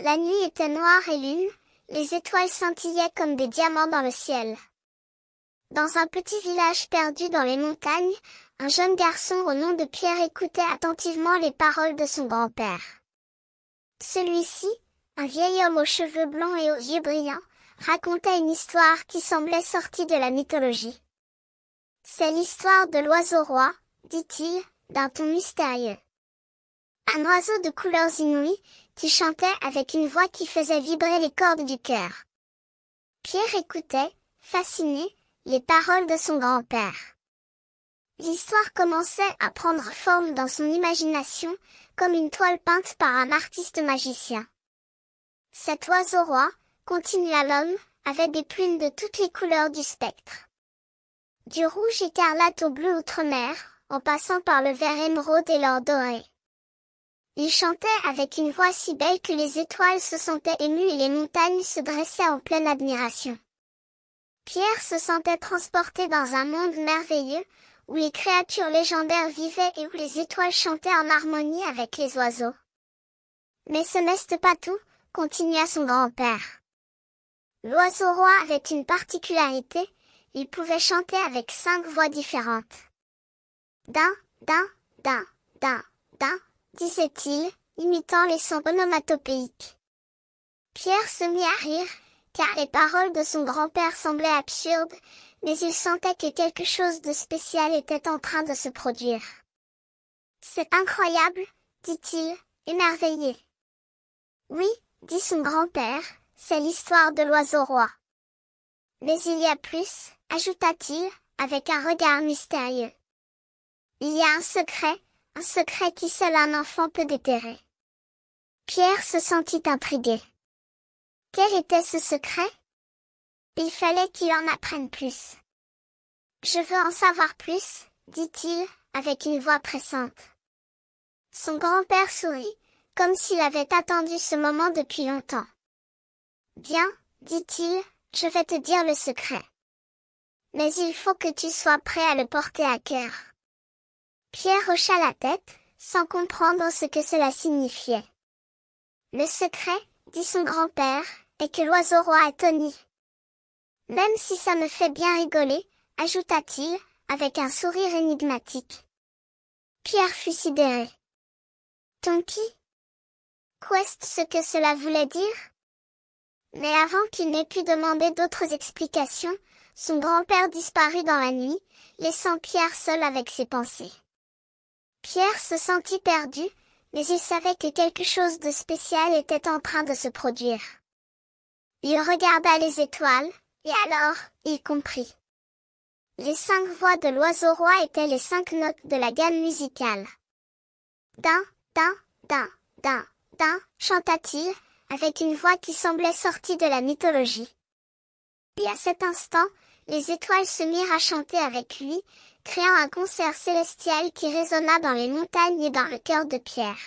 La nuit était noire et lune, les étoiles scintillaient comme des diamants dans le ciel. Dans un petit village perdu dans les montagnes, un jeune garçon au nom de Pierre écoutait attentivement les paroles de son grand-père. Celui-ci, un vieil homme aux cheveux blancs et aux yeux brillants, racontait une histoire qui semblait sortie de la mythologie. C'est l'histoire de l'oiseau roi, dit-il, d'un ton mystérieux. Un oiseau de couleurs inouïes, qui chantait avec une voix qui faisait vibrer les cordes du cœur. Pierre écoutait, fasciné, les paroles de son grand-père. L'histoire commençait à prendre forme dans son imagination, comme une toile peinte par un artiste magicien. Cet oiseau roi, continua l'homme, avait des plumes de toutes les couleurs du spectre. Du rouge écarlate au bleu outre-mer, en passant par le vert émeraude et l'or doré. Il chantait avec une voix si belle que les étoiles se sentaient émues et les montagnes se dressaient en pleine admiration. Pierre se sentait transporté dans un monde merveilleux, où les créatures légendaires vivaient et où les étoiles chantaient en harmonie avec les oiseaux. Mais ce n'est pas tout, continua son grand-père. L'oiseau roi avait une particularité, il pouvait chanter avec 5 voix différentes. Din, din, din, din, din, disait-il, imitant les sons onomatopéiques. Pierre se mit à rire, car les paroles de son grand-père semblaient absurdes, mais il sentait que quelque chose de spécial était en train de se produire. C'est incroyable, dit-il, émerveillé. Oui, dit son grand-père, c'est l'histoire de l'oiseau roi. Mais il y a plus, ajouta-t-il, avec un regard mystérieux. Il y a un secret qui seul un enfant peut déterrer. Pierre se sentit intrigué. Quel était ce secret? Il fallait qu'il en apprenne plus. Je veux en savoir plus, dit-il, avec une voix pressante. Son grand-père sourit, comme s'il avait attendu ce moment depuis longtemps. Bien, dit-il, je vais te dire le secret. Mais il faut que tu sois prêt à le porter à cœur. Pierre hocha la tête, sans comprendre ce que cela signifiait. Le secret, dit son grand-père, est que l'oiseau roi est Tony. Même si ça me fait bien rigoler, ajouta-t-il, avec un sourire énigmatique. Pierre fut sidéré. Tonky? Qu'est-ce que cela voulait dire? Mais avant qu'il n'ait pu demander d'autres explications, son grand-père disparut dans la nuit, laissant Pierre seul avec ses pensées. Pierre se sentit perdu, mais il savait que quelque chose de spécial était en train de se produire. Il regarda les étoiles, et alors, il comprit. Les 5 voix de l'oiseau roi étaient les 5 notes de la gamme musicale. Din, din, din, din, din, chanta-t-il, avec une voix qui semblait sortie de la mythologie. Et à cet instant, les étoiles se mirent à chanter avec lui, créant un concert célestial qui résonna dans les montagnes et dans le cœur de Pierre.